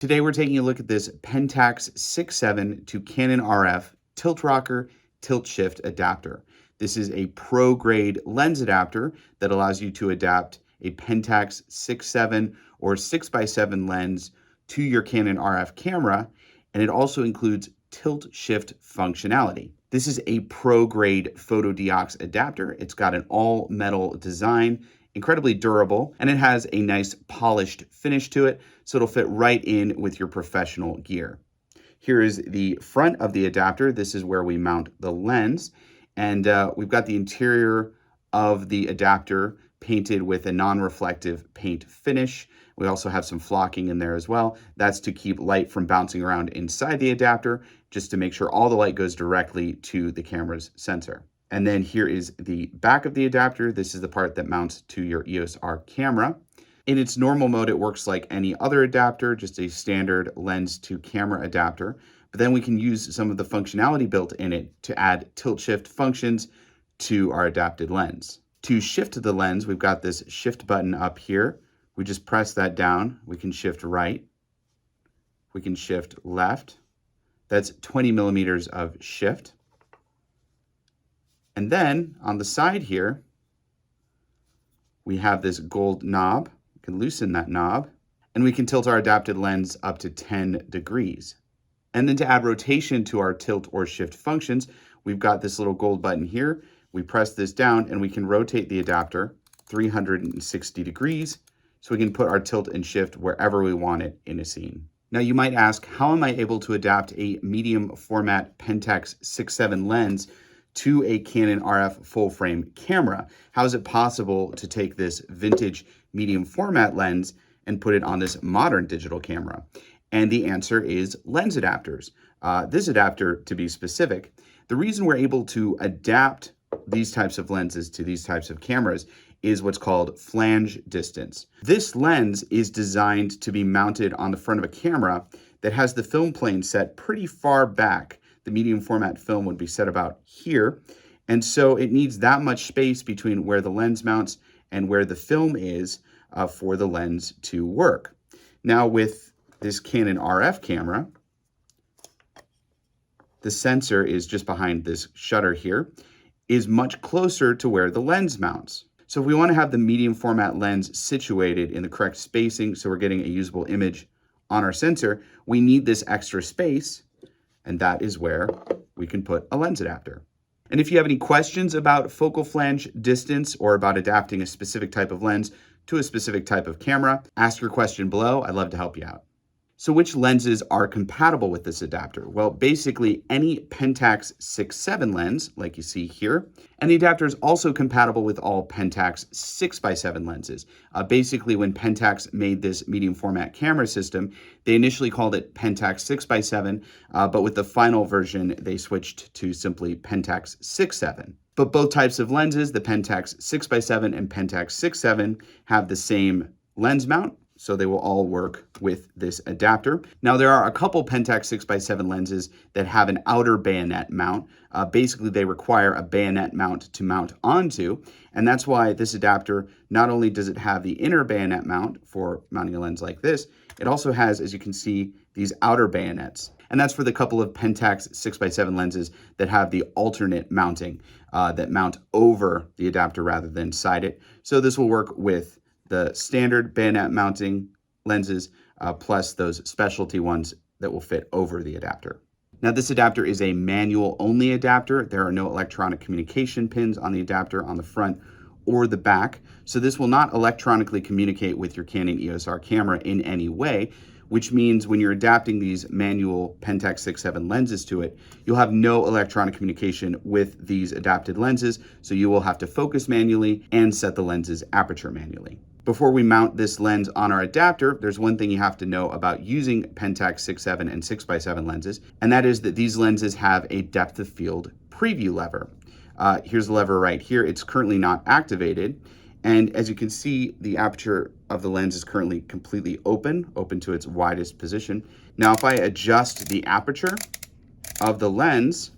Today we're taking a look at this Pentax 6.7 to Canon RF Tilt ROKR Tilt Shift adapter. This is a pro-grade lens adapter that allows you to adapt a Pentax 6.7 or 6x7 lens to your Canon RF camera, and it also includes tilt shift functionality. This is a pro-grade Fotodiox adapter. It's got an all-metal design, incredibly durable, and it has a nice polished finish to it, so it'll fit right in with your professional gear. Here is the front of the adapter. This is where we mount the lens, and we've got the interior of the adapter painted with a non-reflective paint finish. We also have some flocking in there as well. That's to keep light from bouncing around inside the adapter, just to make sure all the light goes directly to the camera's sensor. And then here is the back of the adapter. This is the part that mounts to your EOS R camera. In its normal mode, it works like any other adapter, just a standard lens to camera adapter. But then we can use some of the functionality built in it to add tilt shift functions to our adapted lens. To shift the lens, we've got this shift button up here. We just press that down. We can shift right. We can shift left. That's 20 millimeters of shift. And then on the side here, we have this gold knob. We can loosen that knob, and we can tilt our adapted lens up to 10 degrees. And then to add rotation to our tilt or shift functions, we've got this little gold button here. We press this down and we can rotate the adapter 360 degrees, so we can put our tilt and shift wherever we want it in a scene. Now you might ask, how am I able to adapt a medium format Pentax 6.7 lens to a Canon RF full frame camera? How is it possible to take this vintage medium format lens and put it on this modern digital camera? And the answer is lens adapters. This adapter, to be specific, the reason we're able to adapt these types of lenses to these types of cameras is what's called flange distance. This lens is designed to be mounted on the front of a camera that has the film plane set pretty far back. The medium format film would be set about here. And so it needs that much space between where the lens mounts and where the film is for the lens to work. Now with this Canon RF camera, the sensor is just behind this shutter here, is much closer to where the lens mounts. So if we want to have the medium format lens situated in the correct spacing so we're getting a usable image on our sensor, we need this extra space, and that is where we can put a lens adapter. And if you have any questions about focal flange distance or about adapting a specific type of lens to a specific type of camera, ask your question below. I'd love to help you out. So which lenses are compatible with this adapter? Well, basically any Pentax 6.7 lens, like you see here, and the adapter is also compatible with all Pentax 6x7 lenses. Basically, when Pentax made this medium format camera system, they initially called it Pentax 6x7, but with the final version, they switched to simply Pentax 6.7. But both types of lenses, the Pentax 6x7 and Pentax 6.7, have the same lens mount, so they will all work with this adapter. Now, there are a couple Pentax 6x7 lenses that have an outer bayonet mount. Basically, they require a bayonet mount to mount onto, and that's why this adapter, not only does it have the inner bayonet mount for mounting a lens like this, it also has, as you can see, these outer bayonets. And that's for the couple of Pentax 6x7 lenses that have the alternate mounting, that mount over the adapter rather than side it. So this will work with the standard bayonet mounting lenses, plus those specialty ones that will fit over the adapter. Now, this adapter is a manual only adapter. There are no electronic communication pins on the adapter on the front or the back. So this will not electronically communicate with your Canon EOS R camera in any way, which means when you're adapting these manual Pentax 6.7 lenses to it, you'll have no electronic communication with these adapted lenses. So you will have to focus manually and set the lens's aperture manually. Before we mount this lens on our adapter, there's one thing you have to know about using Pentax 6.7 and 6x7 lenses, and that is that these lenses have a depth of field preview lever. Here's the lever right here. It's currently not activated. And as you can see, the aperture of the lens is currently completely open to its widest position. Now, if I adjust the aperture of the lens,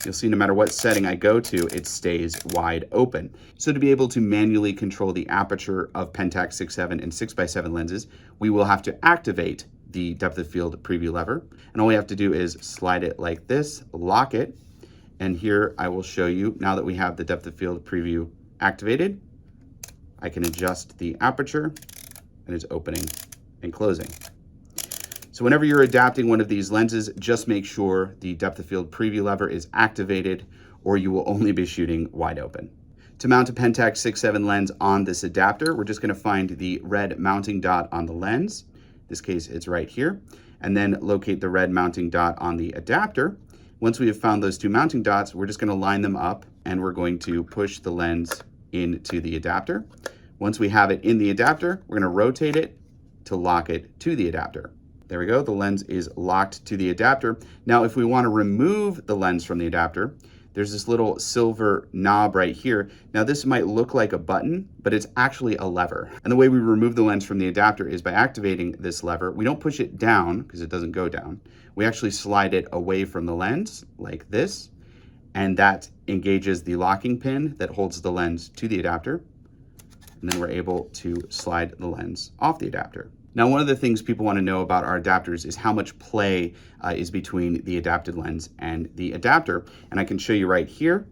You'll see no matter what setting I go to, it stays wide open. So to be able to manually control the aperture of Pentax 6.7 and 6x7 lenses, we will have to activate the depth of field preview lever. And all we have to do is slide it like this, lock it. And here I will show you, now that we have the depth of field preview activated, I can adjust the aperture and it's opening and closing. So whenever you're adapting one of these lenses, just make sure the depth of field preview lever is activated or you will only be shooting wide open. To mount a Pentax 6.7 lens on this adapter, we're just going to find the red mounting dot on the lens. In this case, it's right here. And then locate the red mounting dot on the adapter. Once we have found those two mounting dots, we're just going to line them up and we're going to push the lens into the adapter. Once we have it in the adapter, we're going to rotate it to lock it to the adapter. There we go, the lens is locked to the adapter. Now, if we want to remove the lens from the adapter, there's this little silver knob right here. Now, this might look like a button, but it's actually a lever. And the way we remove the lens from the adapter is by activating this lever. We don't push it down because it doesn't go down. We actually slide it away from the lens like this, and that engages the locking pin that holds the lens to the adapter. And then we're able to slide the lens off the adapter. Now, one of the things people want to know about our adapters is how much play is between the adapted lens and the adapter. And I can show you right here,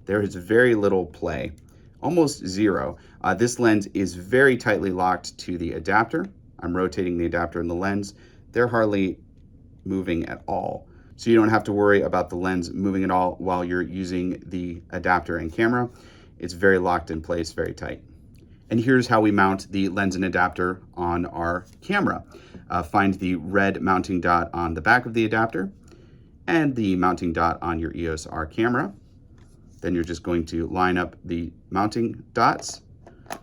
there is very little play, almost zero. This lens is very tightly locked to the adapter. I'm rotating the adapter and the lens. They're hardly moving at all. So you don't have to worry about the lens moving at all while you're using the adapter and camera. It's very locked in place, very tight. And here's how we mount the lens and adapter on our camera. Find the red mounting dot on the back of the adapter and the mounting dot on your EOS R camera. Then you're just going to line up the mounting dots,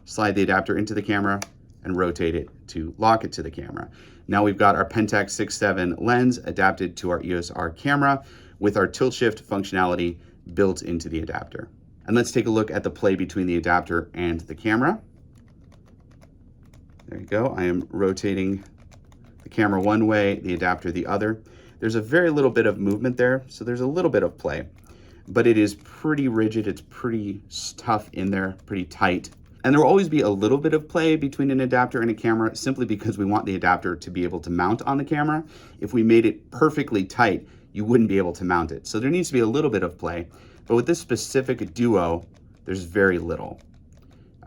slide the adapter into the camera, and rotate it to lock it to the camera. Now we've got our Pentax 6.7 lens adapted to our EOS R camera with our tilt shift functionality built into the adapter. And let's take a look at the play between the adapter and the camera. There you go. I am rotating the camera one way, the adapter the other. There's a very little bit of movement there, so there's a little bit of play, but it is pretty rigid. It's pretty tough in there, pretty tight. And there will always be a little bit of play between an adapter and a camera simply because we want the adapter to be able to mount on the camera. If we made it perfectly tight, you wouldn't be able to mount it. So there needs to be a little bit of play, but with this specific duo, there's very little.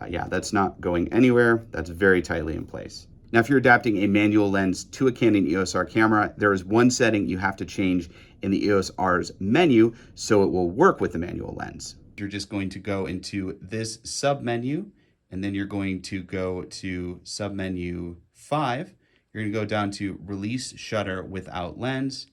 Yeah, that's not going anywhere. That's very tightly in place. Now, if you're adapting a manual lens to a Canon EOS R camera, there is one setting you have to change in the EOS R's menu so it will work with the manual lens. You're just going to go into this sub-menu, and then you're going to go to sub-menu 5. You're going to go down to Release Shutter Without Lens,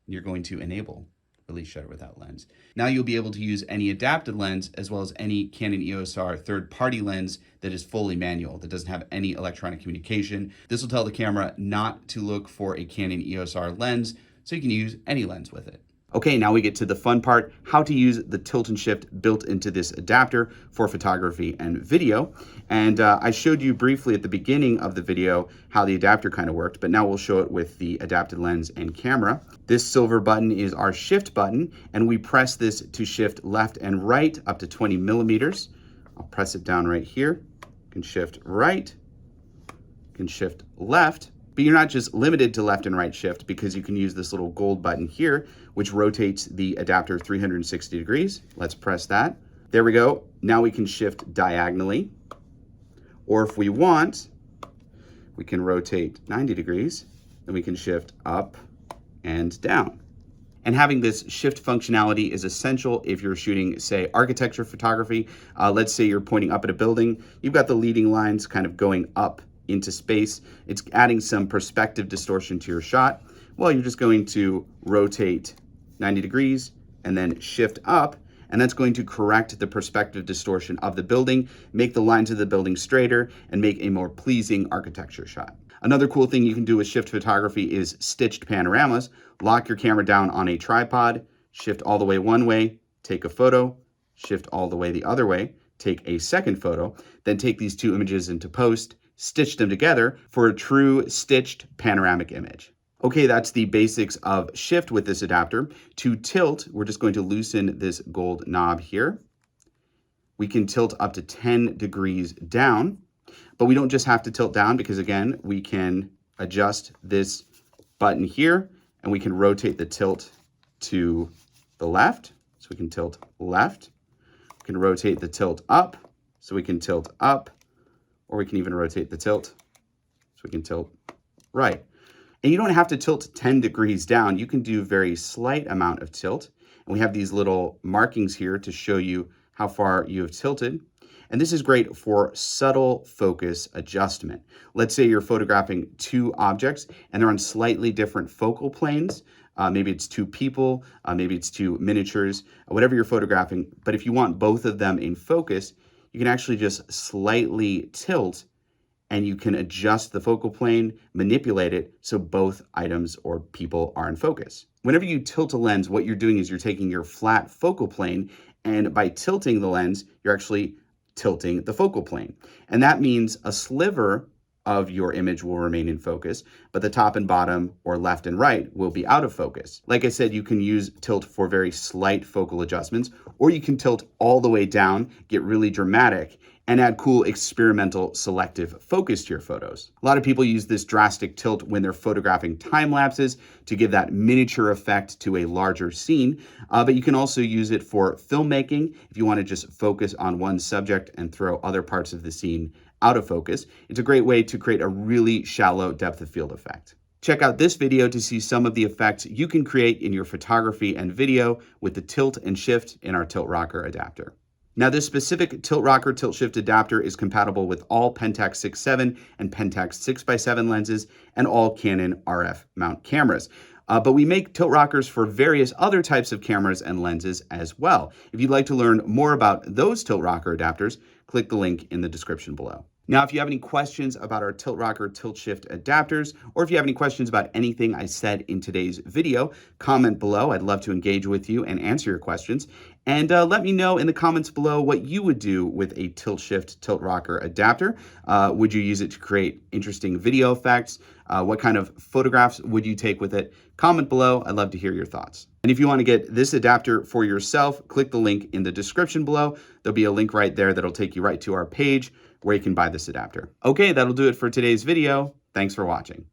and you're going to enable Release Shutter Without Lens. Now you'll be able to use any adapted lens as well as any Canon EOS R third-party lens that is fully manual, that doesn't have any electronic communication. This will tell the camera not to look for a Canon EOS R lens, so you can use any lens with it. Okay, now we get to the fun part, how to use the tilt and shift built into this adapter for photography and video. And I showed you briefly at the beginning of the video how the adapter kind of worked, but now we'll show it with the adapted lens and camera. This silver button is our shift button, and we press this to shift left and right up to 20 millimeters. I'll press it down right here. You can shift right, you can shift left. But you're not just limited to left and right shift because you can use this little gold button here, which rotates the adapter 360 degrees. Let's press that. There we go. Now we can shift diagonally. Or if we want, we can rotate 90 degrees, and we can shift up and down. And having this shift functionality is essential if you're shooting, say, architecture photography. Let's say you're pointing up at a building. You've got the leading lines kind of going up into space. It's adding some perspective distortion to your shot. Well, you're just going to rotate 90 degrees and then shift up, and that's going to correct the perspective distortion of the building, make the lines of the building straighter, and make a more pleasing architecture shot. Another cool thing you can do with shift photography is stitched panoramas. Lock your camera down on a tripod, shift all the way one way, take a photo, shift all the way the other way, take a second photo, then take these two images into post, stitch them together for a true stitched panoramic image. Okay, that's the basics of shift with this adapter. To tilt, we're just going to loosen this gold knob here. We can tilt up to 10 degrees down, but we don't just have to tilt down because again, we can adjust this button here and we can rotate the tilt to the left. So we can tilt left. We can rotate the tilt up. So we can tilt up, or we can even rotate the tilt. So we can tilt right. And you don't have to tilt 10 degrees down. You can do a very slight amount of tilt. And we have these little markings here to show you how far you have tilted. And this is great for subtle focus adjustment. Let's say you're photographing two objects and they're on slightly different focal planes. Maybe it's two people, maybe it's two miniatures, whatever you're photographing. But if you want both of them in focus, you can actually just slightly tilt and you can adjust the focal plane, manipulate it so both items or people are in focus. Whenever you tilt a lens, what you're doing is you're taking your flat focal plane, and by tilting the lens, you're actually tilting the focal plane. And that means a sliver of your image will remain in focus, but the top and bottom or left and right will be out of focus. Like I said, you can use tilt for very slight focal adjustments, or you can tilt all the way down, get really dramatic, and add cool experimental selective focus to your photos. A lot of people use this drastic tilt when they're photographing time lapses to give that miniature effect to a larger scene, but you can also use it for filmmaking if you want to just focus on one subject and throw other parts of the scene out of focus. It's a great way to create a really shallow depth of field effect. Check out this video to see some of the effects you can create in your photography and video with the tilt and shift in our Tilt ROKR adapter. Now, this specific Tilt ROKR tilt shift adapter is compatible with all Pentax 6.7 and Pentax 6x7 lenses and all Canon RF mount cameras. But we make tilt rockers for various other types of cameras and lenses as well. If you'd like to learn more about those Tilt ROKR adapters, click the link in the description below. Now, if you have any questions about our Tilt ROKR tilt shift adapters, or if you have any questions about anything I said in today's video, comment below. I'd love to engage with you and answer your questions. And let me know in the comments below what you would do with a tilt shift Tilt ROKR adapter. Would you use it to create interesting video effects? What kind of photographs would you take with it? Comment below. I'd love to hear your thoughts. And if you want to get this adapter for yourself, click the link in the description below. There'll be a link right there that'll take you right to our page where you can buy this adapter. Okay, that'll do it for today's video. Thanks for watching.